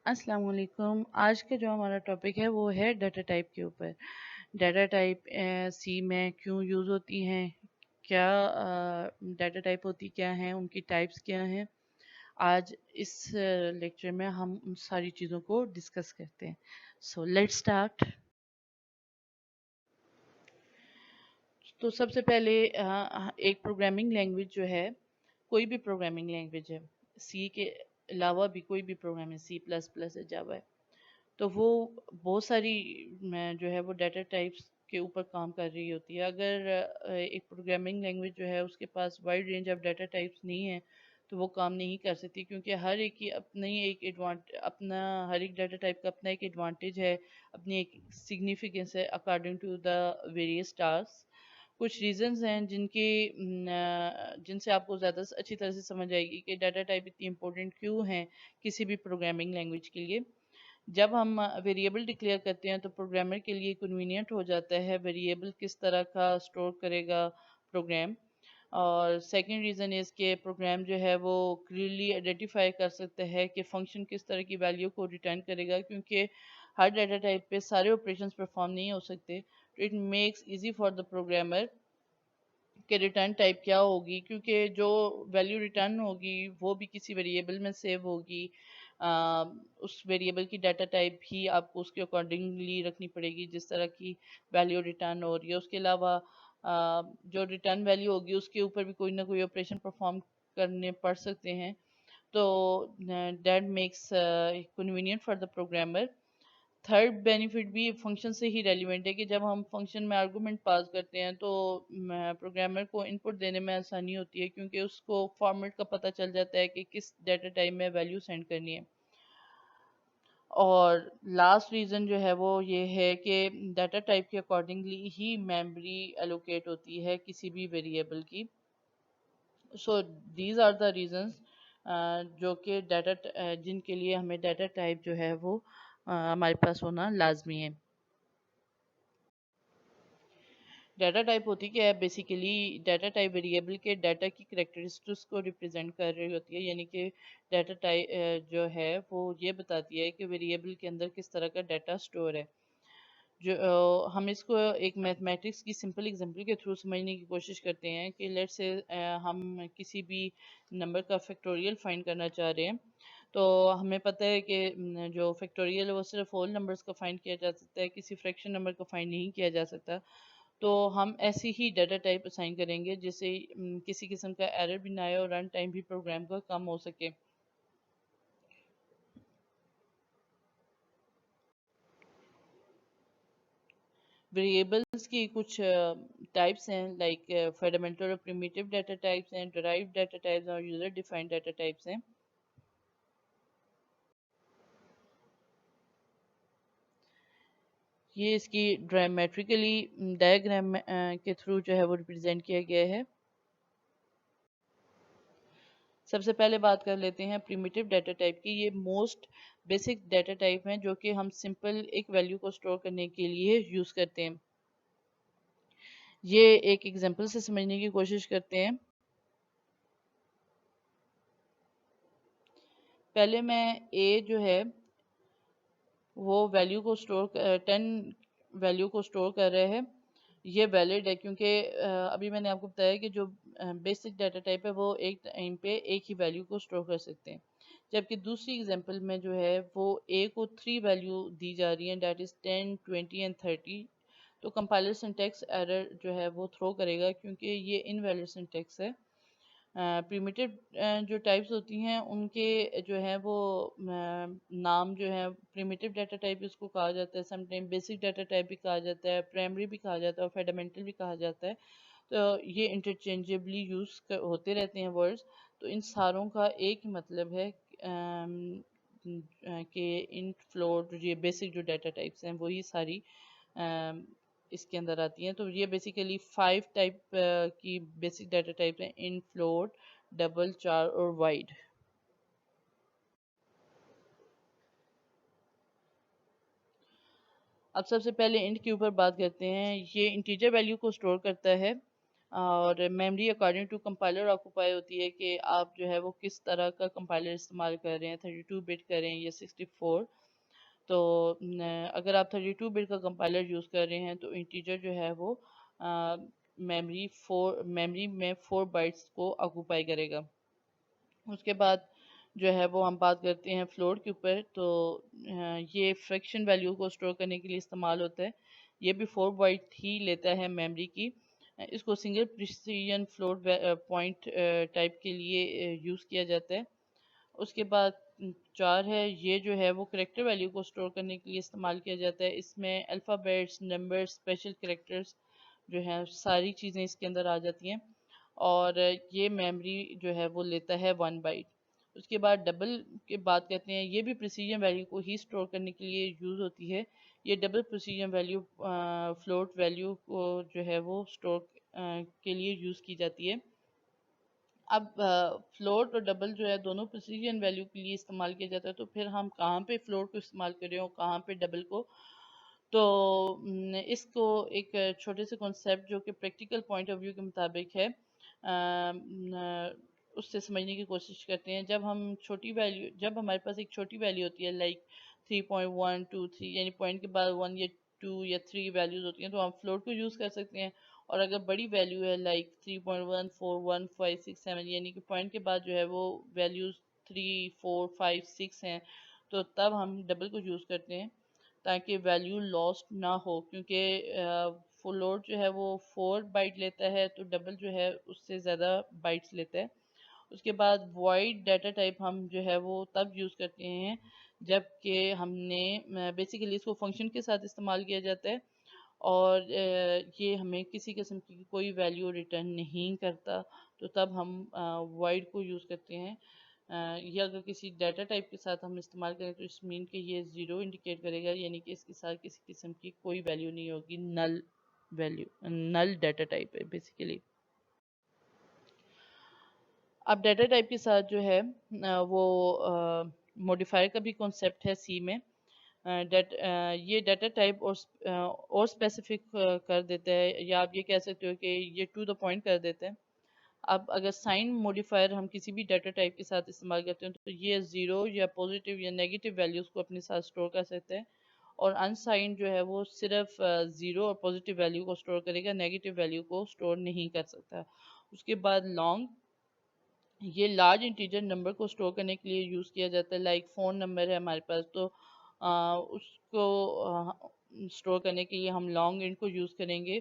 अस्सलाम वालेकुम। आज का जो हमारा टॉपिक है वो है डाटा टाइप के ऊपर। डाटा टाइप सी में क्यों यूज़ होती हैं, क्या डाटा टाइप होती क्या हैं, उनकी टाइप्स क्या हैं। आज इस लेक्चर में हम उन सारी चीज़ों को डिस्कस करते हैं। So let's start. तो सबसे पहले एक प्रोग्रामिंग लैंग्वेज जो है, कोई भी प्रोग्रामिंग लैंग्वेज है, सी के अलावा भी कोई भी प्रोग्रामिंग, सी प्लस प्लस है, जावा है, तो वो बहुत सारी जो है वो डाटा टाइप्स के ऊपर काम कर रही होती है। अगर एक प्रोग्रामिंग लैंग्वेज जो है उसके पास wide range of data types नहीं है तो वो काम नहीं कर सकती, क्योंकि हर एक की अपनी एक अपना हर एक डाटा टाइप का अपना एक एडवांटेज है, अपनी एक सिग्निफिकेंस है according to the various task. कुछ रीजंस हैं जिनसे आपको ज़्यादा अच्छी तरह से समझ आएगी कि डाटा टाइप इतनी इंपॉर्टेंट क्यों है किसी भी प्रोग्रामिंग लैंग्वेज के लिए। जब हम वेरिएबल डिक्लेयर करते हैं तो प्रोग्रामर के लिए कन्वीनियंट हो जाता है वेरिएबल किस तरह का स्टोर करेगा प्रोग्राम। और सेकंड रीज़न इज़ के प्रोग्राम जो है वो क्लियरली आइडेंटिफाई कर सकता है कि फंक्शन किस तरह की वैल्यू को रिटर्न करेगा, क्योंकि हर डाटा टाइप पे सारे ऑपरेशंस परफॉर्म नहीं हो सकते। तो it makes easy for the programmer कि रिटर्न टाइप क्या होगी, क्योंकि जो वैल्यू रिटर्न होगी वो भी किसी वेरिएबल में सेव होगी। आ, उस वेरिएबल की डाटा टाइप भी आपको उसके अकॉर्डिंगली रखनी पड़ेगी जिस तरह की वैल्यू रिटर्न हो रही है। उसके अलावा जो रिटर्न वैल्यू होगी उसके ऊपर भी कोई ना कोई ऑपरेशन परफॉर्म करने पड़ सकते हैं। तो that makes convenient for the programmer. Third benefit भी फंक्शन से ही रेलिवेंट है कि जब हम फंक्शन में आर्गुमेंट पास करते हैं तो प्रोग्रामर को इनपुट देने में आसानी होती है, क्योंकि उसको फॉर्मेट का पता चल जाता है कि किस डाटा टाइप में वैल्यू सेंड करनी है। और लास्ट रीज़न जो है वो ये है कि डाटा टाइप के अकॉर्डिंगली ही मेमोरी एलोकेट होती है किसी भी वेरिएबल की। So these are the reasons जो कि जिनके लिए हमें डाटा टाइप जो है वो हमारे पास होना लाजमी है। डाटा टाइप होती क्या है? बेसिकली डाटा टाइप वेरिएबल के डाटा की करेक्टरिस्टिक्स को रिप्रेजेंट कर रही होती है, यानी कि डाटा टाइप जो है वो ये बताती है कि वेरिएबल के अंदर किस तरह का डाटा स्टोर है। जो हम इसको एक मैथमेटिक्स की सिंपल एग्जांपल के थ्रू समझने की कोशिश करते हैं कि लेट्स से हम किसी भी नंबर का फैक्टोरियल फाइंड करना चाह रहे हैं। तो हमें पता है कि जो फैक्टोरियल है वो सिर्फ होल नंबर्स का फाइंड किया जा सकता है, किसी फ्रैक्शन नंबर का फाइंड नहीं किया जा सकता। तो हम ऐसी ही डाटा टाइप असाइन करेंगे जिससे किसी किस्म का एरर भी ना आए और रन टाइम भी प्रोग्राम का कम हो सके। वेरिएबल्स की कुछ टाइप्स हैं, लाइक फंडामेंटल और प्रिमिटिव डाटा टाइप्स हैं, डिराइव्ड डाटा टाइप्स और यूजर डिफाइंड डाटा टाइप्स हैं। ये इसकी ड्रामेट्रिकली डायग्राम के थ्रू जो है वो रिप्रेजेंट किया गया है। सबसे पहले बात कर लेते हैं प्रिमिटिव डाटा टाइप की। ये मोस्ट बेसिक डाटा टाइप हैं जो कि हम सिंपल एक वैल्यू को स्टोर करने के लिए यूज़ करते हैं। ये एक एग्जांपल से समझने की कोशिश करते हैं। पहले मैं ए जो है वो वैल्यू को स्टोर 10 वैल्यू को स्टोर कर रहे हैं। ये वैलिड है क्योंकि अभी मैंने आपको बताया कि जो बेसिक डाटा टाइप है वो एक टाइम पे एक ही वैल्यू को स्टोर कर सकते हैं। जबकि दूसरी एग्जांपल में जो है वो ए को 3 वैल्यू दी जा रही है, दैट इज़ 10, 20 एंड 30। तो कंपाइलर सिंटैक्स एरर जो है वो थ्रो करेगा, क्योंकि ये इनवैलिड सिंटैक्स है। प्रिमिटिव जो टाइप्स होती हैं उनके जो है वो नाम जो है प्रिमिटिव डाटा टाइप इसको कहा जाता है, समटाइम बेसिक डाटा टाइप भी कहा जाता है, प्राइमरी भी कहा जाता है और फंडामेंटल भी कहा जाता है। तो ये इंटरचेंजेबली यूज़ होते रहते हैं वर्ड्स। तो इन सारों का एक ही मतलब है कि इन फ्लोट ये बेसिक जो डाटा टाइप्स हैं वही सारी इसके अंदर आती हैं। तो ये बेसिकली 5 टाइप की बेसिक डाटा टाइप हैं: इन, फ्लोट, डबल, चार और वाइड। अब सबसे पहले इंट के ऊपर बात करते हैं। ये इंटीजर वैल्यू को स्टोर करता है और memory according to compiler occupy होती है कि आप जो है वो किस तरह का कंपाइलर इस्तेमाल कर रहे हैं, 32 बिट करें या 64। तो अगर आप 32 बिट का कंपाइलर यूज़ कर रहे हैं तो इंटीजर जो है वो मेमोरी में 4 बाइट्स को ऑक्यूपाई करेगा। उसके बाद जो है वो हम बात करते हैं फ्लोट के ऊपर। तो ये फ्रैक्शन वैल्यू को स्टोर करने के लिए इस्तेमाल होता है। ये भी 4 बाइट ही लेता है मेमोरी की। इसको single precision float point type के लिए यूज़ किया जाता है। उसके बाद 4 है, ये जो है वो करेक्टर वैल्यू को स्टोर करने के लिए इस्तेमाल किया जाता है। इसमें अल्फ़ाबेट्स, नंबर्स, स्पेशल करेक्टर्स जो है सारी चीज़ें इसके अंदर आ जाती हैं। और ये मेमोरी जो है वो लेता है 1 बाइट। उसके बाद डबल की बात करते हैं, ये भी प्रिसीजन वैल्यू को ही स्टोर करने के लिए यूज़ होती है। ये double precision value float value को जो है वो स्टोर के लिए यूज़ की जाती है। अब फ्लोट और डबल जो है दोनों प्रिसीजन वैल्यू के लिए इस्तेमाल किया जाता है। तो फिर हम कहाँ पे फ्लोट को इस्तेमाल कर रहे हो, कहाँ पे डबल को। तो इसको एक छोटे से कॉन्सेप्ट जो कि प्रैक्टिकल पॉइंट ऑफ व्यू के मुताबिक है, उससे समझने की कोशिश करते हैं। जब हमारे पास एक छोटी वैल्यू होती है लाइक 3.123, यानी पॉइंट के बाद 1 या 2 या 3 वैल्यूज होती हैं, तो हम फ्लोट को यूज़ कर सकते हैं। और अगर बड़ी वैल्यू है लाइक 3.141567, यानी कि पॉइंट के बाद जो है वो वैल्यूज 3, 4, 5, 6 हैं, तो तब हम डबल को यूज़ करते हैं ताकि वैल्यू लॉस्ट ना हो। क्योंकि फ्लोट जो है वो 4 बाइट लेता है, तो डबल जो है उससे ज़्यादा बाइट्स लेता है। उसके बाद वॉइड डाटा टाइप हम जो है वो तब यूज़ करते हैं जबकि हमने बेसिकली इसको फंक्शन के साथ इस्तेमाल किया जाता है। और ये हमें किसी किस्म की कोई वैल्यू रिटर्न नहीं करता, तो तब हम वॉइड को यूज़ करते हैं। ये अगर किसी डाटा टाइप के साथ हम इस्तेमाल करें तो इस मीन के ये ज़ीरो इंडिकेट करेगा, यानी कि इसके साथ किसी किस्म की कोई वैल्यू नहीं होगी। नल वैल्यू, नल डाटा टाइप है बेसिकली। अब डाटा टाइप के साथ जो है वो मॉडिफायर का भी कॉन्सेप्ट है सी में। ये डाटा टाइप और स्पेसिफिक कर देता है, या आप ये कह सकते हो कि ये टू द पॉइंट कर देता है। अब अगर साइन मॉडिफायर हम किसी भी डाटा टाइप के साथ इस्तेमाल करते हैं तो ये ज़ीरो या पॉजिटिव या नेगेटिव वैल्यूज़ को अपने साथ स्टोर कर सकते हैं। और अनसाइन जो है वो सिर्फ ज़ीरो और पॉजिटिव वैल्यू को स्टोर करेगा, नेगेटिव वैल्यू को स्टोर नहीं कर सकता। उसके बाद लॉन्ग, ये लार्ज इंटीजर नंबर को स्टोर करने के लिए यूज़ किया जाता है। लाइक फ़ोन नंबर है हमारे पास, तो उसको स्टोर करने के लिए हम लॉन्ग इंट को यूज़ करेंगे,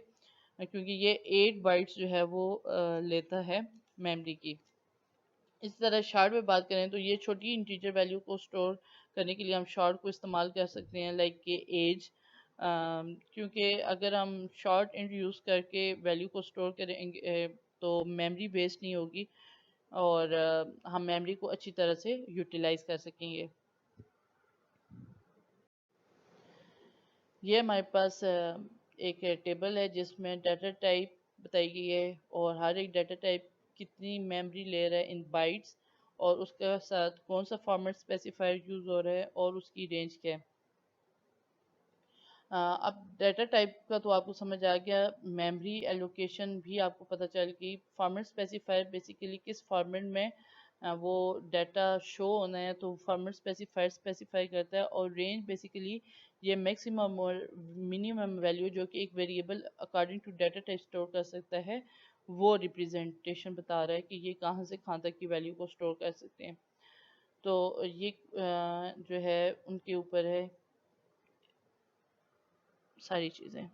क्योंकि ये 8 बाइट्स जो है वो लेता है मेमोरी की। इस तरह शॉर्ट में बात करें तो ये छोटी इंटीजर वैल्यू को स्टोर करने के लिए हम शॉर्ट को इस्तेमाल कर सकते हैं, लाइक के एज। क्योंकि अगर हम शॉर्ट इंट यूज़ करके वैल्यू को स्टोर करेंगे तो मेमोरी वेस्ट नहीं होगी, और हम मेमोरी को अच्छी तरह से यूटिलाइज कर सकेंगे। ये हमारे पास एक टेबल है जिसमें डाटा टाइप बताई गई है, और हर एक डाटा टाइप कितनी मेमोरी ले रहा है इन बाइट्स, और उसके साथ कौन सा फॉर्मेट स्पेसिफायर यूज़ हो रहा है, और उसकी रेंज क्या है। अब डाटा टाइप का तो आपको समझ आ गया। मेमोरी एलोकेशन भी आपको पता चल गई। फॉर्मेट स्पेसिफायर बेसिकली किस फॉर्मेट में वो डाटा शो होना है, तो फॉर्मेट स्पेसिफायर स्पेसिफाई करता है। और रेंज बेसिकली ये मैक्सिमम और मिनिमम वैल्यू जो कि एक variable according to data type store कर सकता है, वो रिप्रेजेंटेशन बता रहा है कि ये कहाँ से कहाँ तक की वैल्यू को स्टोर कर सकते हैं। तो ये जो है उनके ऊपर है सारी चीज़ें।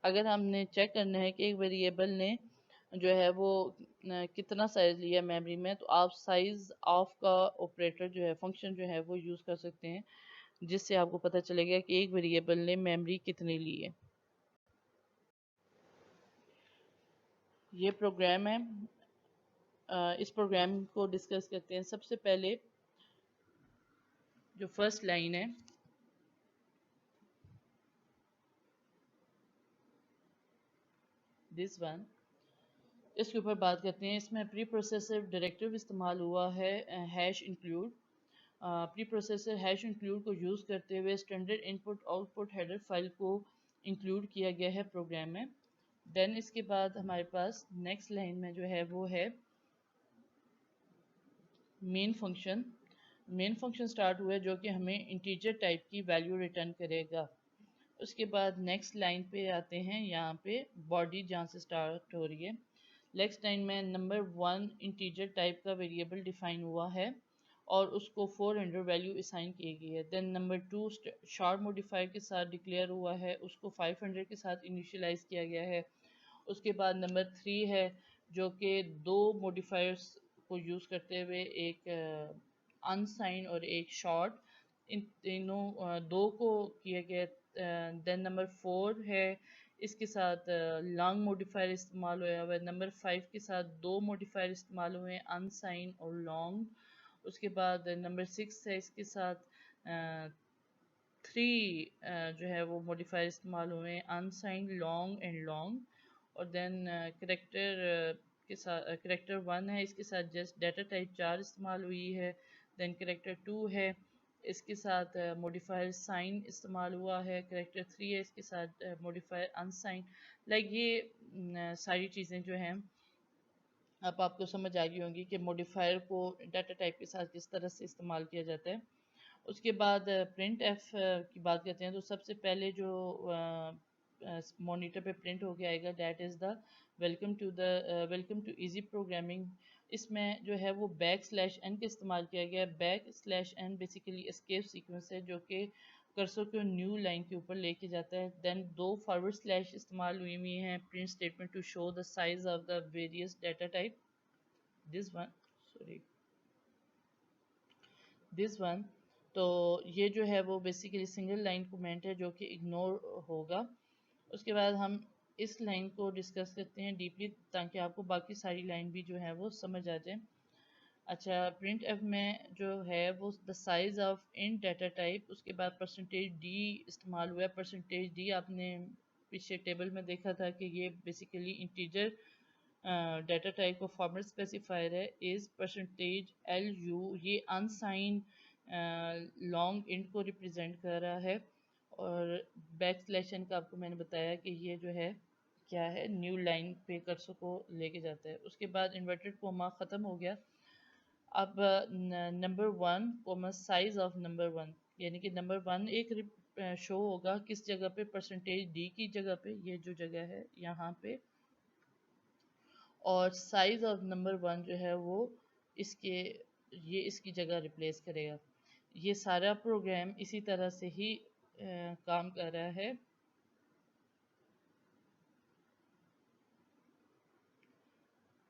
अगर हमने चेक करना है कि एक वेरिएबल ने जो है वो कितना साइज लिया मेमोरी में, तो आप साइज ऑफ का ऑपरेटर जो है, फंक्शन जो है वो यूज़ कर सकते हैं, जिससे आपको पता चलेगा कि एक वेरिएबल ने मेमोरी कितनी ली है। ये प्रोग्राम है। इस प्रोग्राम को डिस्कस करते हैं। सबसे पहले जो फर्स्ट लाइन है, दिस वन, इसके ऊपर बात करते हैं। इसमें प्री प्रोसेसर डायरेक्टिव इस्तेमाल हुआ है, hash include. Pre processor hash include को यूज़ करते हुए standard input output header file को इंक्लूड किया गया है प्रोग्राम में। देन इसके बाद हमारे पास नेक्स्ट लाइन में जो है वो है main function. Main function start हुआ है जो कि हमें इंटीजर टाइप की वैल्यू रिटर्न करेगा। उसके बाद नेक्स्ट लाइन पे आते हैं, यहाँ पे बॉडी जहाँ से स्टार्ट हो रही है। नेक्स्ट लाइन में नंबर 1 इंटीजर टाइप का वेरिएबल डिफाइन हुआ है और उसको 400 वैल्यू असाइन की गई है। देन नंबर 2 शार्प मॉडिफायर के साथ डिक्लेयर हुआ है, उसको 500 के साथ इनिशियलाइज किया गया है। उसके बाद नंबर 3 है जो कि दो मॉडिफायर्स को यूज़ करते हुए एक अनसाइन और एक शॉर्ट, इन तीनों दो को किया गया। देन नंबर 4 है, इसके साथ लॉन्ग मॉडिफायर इस्तेमाल हुआ है। नंबर 5 के साथ दो मॉडिफायर इस्तेमाल हुए हैं, अनसाइन और लॉन्ग। उसके बाद नंबर 6 है, इसके साथ 3 जो है वो मॉडिफायर इस्तेमाल हुए हैं, अनसाइन, लॉन्ग एंड लॉन्ग। और देन करेक्टर के साथ करेक्टर 1 है, इसके साथ जस्ट डाटा टाइप 4 इस्तेमाल हुई है। देन करेक्टर 2 है, इसके साथ मॉडिफायर साइन इस्तेमाल हुआ है। करेक्टर 3 है, इसके साथ मॉडिफायर अनसाइन। लाइक ये सारी चीज़ें जो हैं अब आपको समझ आ गई होंगी कि मॉडिफायर को डाटा टाइप के साथ किस तरह से इस्तेमाल किया जाता है। उसके बाद प्रिंट एफ की बात करते हैं, तो सबसे पहले जो मॉनिटर पे प्रिंट होके आएगा that is the welcome to easy programming. इसमें जो है वो बैक स्लैश एन का इस्तेमाल किया गया है। Backslash N basically escape sequence है जो कि कर्सर को न्यू लाइन के ऊपर लेके जाता है। देन दो फॉरवर्ड स्लैश इस्तेमाल हुई हैं print statement to show the size of the various data type. This one sorry this one तो ये जो है वो बेसिकली सिंगल लाइन कमेंट है जो कि इग्नोर होगा। उसके बाद हम इस लाइन को डिस्कस करते हैं डीपली ताकि आपको बाकी सारी लाइन भी जो है वो समझ आ जाए। अच्छा, प्रिंट एफ में जो है वो the size of in data type, उसके बाद परसेंटेज डी इस्तेमाल हुआ है। परसेंटेज डी आपने पीछे टेबल में देखा था कि ये बेसिकली इंटीजर डाटा टाइप का फॉर्मेट स्पेसिफायर है। इज परसेंटेज एल यू, ये अनसाइन लॉन्ग इंट को रिप्रेजेंट कर रहा है। और बैक स्लैश एन का आपको मैंने बताया कि ये जो है क्या है, न्यू लाइन पे कर्सर को लेके जाता है। उसके बाद इन्वर्टेड कोमा ख़त्म हो गया। अब number 1 comma size of number 1, यानी कि नंबर 1 एक शो होगा किस जगह पे, परसेंटेज डी की जगह पे, ये जो जगह है यहाँ पे। और साइज ऑफ नंबर 1 जो है वो इसके ये इसकी जगह रिप्लेस करेगा। ये सारा प्रोग्राम इसी तरह से ही काम कर रहा है।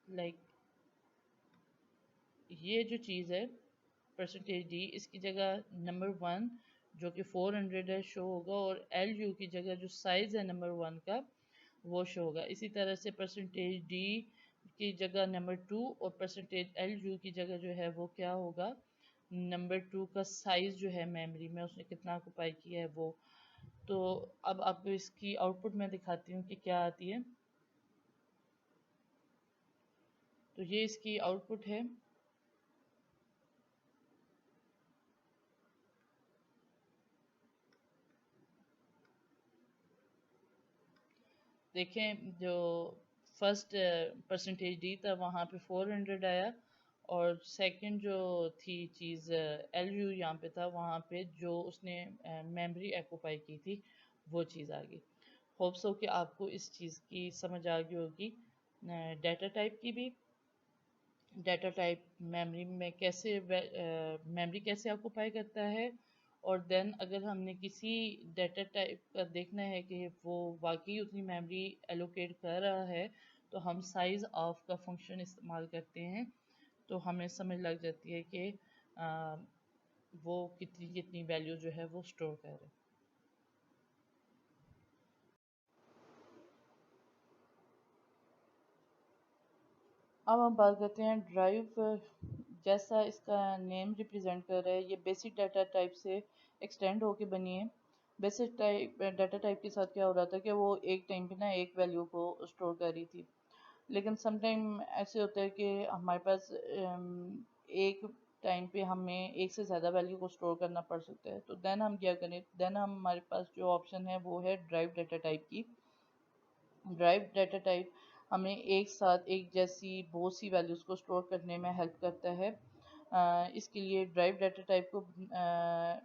लाइक ये जो चीज़ है परसेंटेज डी, इसकी जगह नंबर 1 जो कि 400 है शो होगा, और एल यू की जगह जो साइज़ है नंबर 1 का वो शो होगा। इसी तरह से परसेंटेज डी की जगह नंबर 2 और परसेंटेज एल यू की जगह जो है वो क्या होगा, नंबर 2 का साइज़ जो है मेमोरी में उसने कितना ऑक्यूपाई किया है वो। तो अब आपको इसकी आउटपुट मैं दिखाती हूँ कि क्या आती है। तो ये इसकी आउटपुट है। देखें, जो फर्स्ट परसेंटेज डी था वहाँ पे 400 आया, और सेकंड जो थी चीज़ एल यू यहाँ पे था, वहाँ पे जो उसने मेमोरी ऑक्यूपाई की थी वो चीज़ आ गई। होप सो कि आपको इस चीज़ की समझ आ गई होगी। डाटा टाइप की भी, डाटा टाइप मेमोरी में कैसे मेमोरी कैसे ऑक्यूपाई करता है। और देन अगर हमने किसी डाटा टाइप का देखना है कि वो वाकई उतनी मेमोरी एलोकेट कर रहा है, तो हम साइज ऑफ का फंक्शन इस्तेमाल करते हैं, तो हमें समझ लग जाती है कि वो कितनी कितनी वैल्यू जो है वो स्टोर कर रहे हैं। अब हम बात करते हैं ड्राइव। जैसा इसका नेम रिप्रेजेंट कर रहा है, ये बेसिक डाटा टाइप से एक्सटेंड होके बनी है। बेसिक टाइप डाटा टाइप के साथ क्या हो रहा था कि वो एक टाइम पे ना एक वैल्यू को स्टोर कर रही थी। लेकिन सम टाइम ऐसे होता है कि हमारे पास एक टाइम पे हमें एक से ज़्यादा वैल्यू को स्टोर करना पड़ सकता है। तो देन हम क्या करें, देन हमारे पास जो ऑप्शन है वो है ड्राइव डाटा टाइप की। ड्राइव डाटा टाइप हमें एक साथ एक जैसी बहुत सी वैल्यूज़ को स्टोर करने में हेल्प करता है। इसके लिए ड्राइव डाटा टाइप को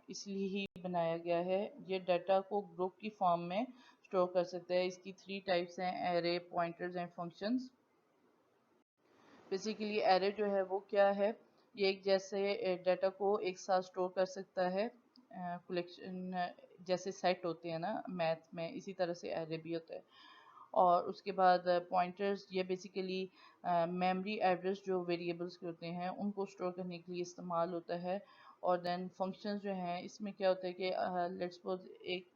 इसलिए ही बनाया गया है, ये डाटा को ग्रुप की फॉर्म में स्टोर कर सकता है। इसकी 3 टाइप्स हैं, array, pointers and functions. Basically array जो है वो क्या है, ये एक जैसे डाटा को एक साथ स्टोर कर सकता है। कलेक्शन जैसे सेट होते हैं ना मैथ में, इसी तरह से एरे भी होता है। और उसके बाद पॉइंटर्स, ये बेसिकली मेमोरी एड्रेस जो वेरिएबल्स के होते हैं उनको स्टोर करने के लिए इस्तेमाल होता है। और देन फंक्शंस जो हैं, इसमें क्या होता है कि लेट्स सपोज एक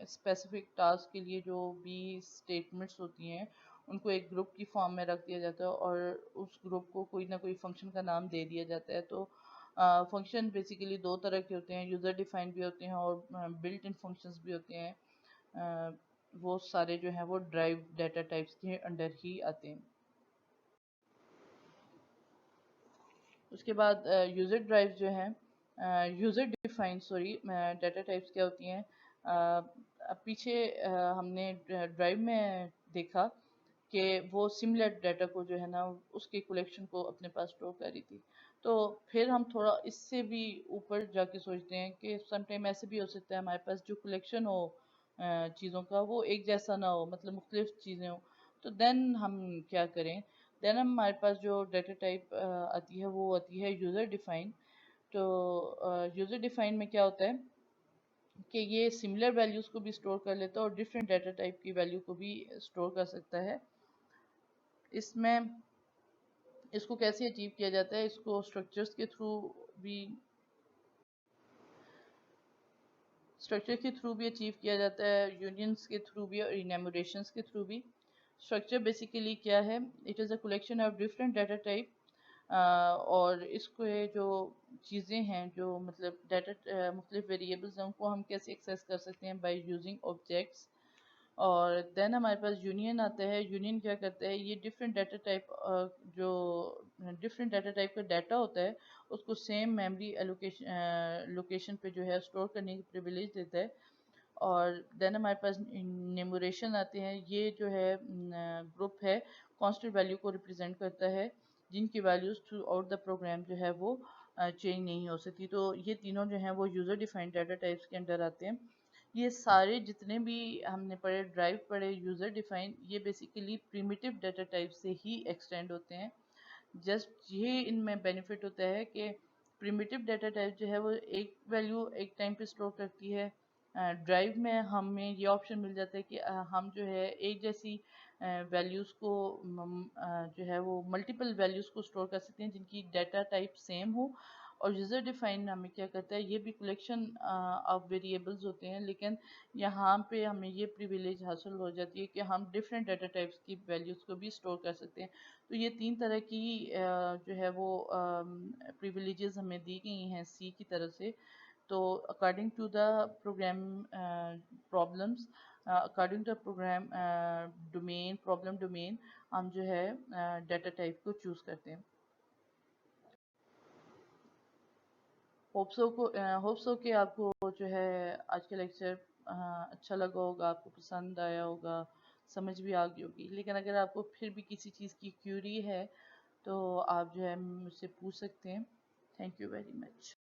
स्पेसिफिक टास्क के लिए जो भी स्टेटमेंट्स होती हैं उनको एक ग्रुप की फॉर्म में रख दिया जाता है और उस ग्रुप को कोई ना कोई फंक्शन का नाम दे दिया जाता है। तो फंक्शन बेसिकली दो तरह के होते हैं, यूज़र डिफाइंड भी होते हैं और बिल्ट इन फंक्शंस भी होते हैं। वो सारे जो हैं वो ड्राइव डाटा टाइप्स के अंडर ही आते हैं। उसके बाद यूज़र ड्राइव जो है, user defined sorry data types क्या होती हैं। अब पीछे हमने ड्राइव में देखा कि वो सिमिलर डाटा को जो है ना उसके कलेक्शन को अपने पास स्टोर कर रही थी। तो फिर हम थोड़ा इससे भी ऊपर जाके सोचते हैं कि समटाइम ऐसे भी हो सकता है हमारे पास जो कलेक्शन हो चीज़ों का वो एक जैसा ना हो, मतलब मुख्तलिफ चीज़ें हो। तो देन हम क्या करें, देन हमारे पास जो डाटा टाइप आती है वो आती है यूज़र डिफाइन। तो यूज़र डिफाइन में क्या होता है कि ये सिमिलर वैल्यूज़ को भी स्टोर कर लेता है और डिफरेंट डाटा टाइप की वैल्यू को भी स्टोर कर सकता है। इसमें इसको कैसे अचीव किया जाता है, इसको स्ट्रक्चर्स के थ्रू भी अचीव किया जाता है, यूनियंस के थ्रू भी और इनैमोरेशंस के थ्रू भी। स्ट्रक्चर बेसिकली क्या है, it is a collection of different data type. और इसको ये जो चीज़ें हैं जो मतलब डाटा मुख्तलिफ वेरिएबल्स हैं उनको हम कैसे एक्सेस कर सकते हैं, बाय यूजिंग ऑब्जेक्ट्स। और देन हमारे पास यूनियन आता है। यूनियन क्या करता है, ये डिफरेंट डाटा टाइप जो डिफरेंट डाटा टाइप का डाटा होता है उसको सेम मेमोरी एलोकेशन लोकेशन पे जो है स्टोर करने की प्रिविलेज देता है। और देन हमारे पास न्यूमरेशन आते हैं, ये जो है ग्रुप है कांस्टेंट वैल्यू को रिप्रेजेंट करता है जिनकी values throughout the program जो है वो चेंज नहीं हो सकती। तो ये तीनों जो हैं वो यूज़र डिफाइंड डाटा टाइप्स के अंडर आते हैं। ये सारे जितने भी हमने पढ़े, ड्राइव पढ़े, यूज़र डिफाइन, ये बेसिकली प्रिमिटिव डाटा टाइप से ही एक्सटेंड होते हैं। जस्ट ये इनमें बेनिफिट होता है कि प्रिमिटिव डाटा टाइप जो है वो एक वैल्यू एक टाइम पे स्टोर करती है। ड्राइव में हमें ये ऑप्शन मिल जाता है कि हम जो है एक जैसी वैल्यूज़ को जो है वो मल्टीपल वैल्यूज़ को स्टोर कर सकते हैं जिनकी डाटा टाइप सेम हो। और यूज़र डिफाइन हमें क्या करता है, ये भी कलेक्शन ऑफ वेरिएबल्स होते हैं, लेकिन यहाँ पे हमें ये प्रिविलेज हासिल हो जाती है कि हम डिफरेंट डाटा टाइप्स की वैल्यूज़ को भी स्टोर कर सकते हैं। तो ये 3 तरह की जो है वो प्रिविलेजेस हमें दी गई हैं सी की तरफ से। तो according to the program problems, according to program domain, problem domain, हम जो है डाटा टाइप को चूज़ करते हैं। होप्स हो कि आपको जो है आज का लेक्चर अच्छा लगा होगा, आपको पसंद आया होगा, समझ भी आ गई होगी। लेकिन अगर आपको फिर भी किसी चीज़ की क्यूरी है तो आप जो है मुझसे पूछ सकते हैं। Thank you very much.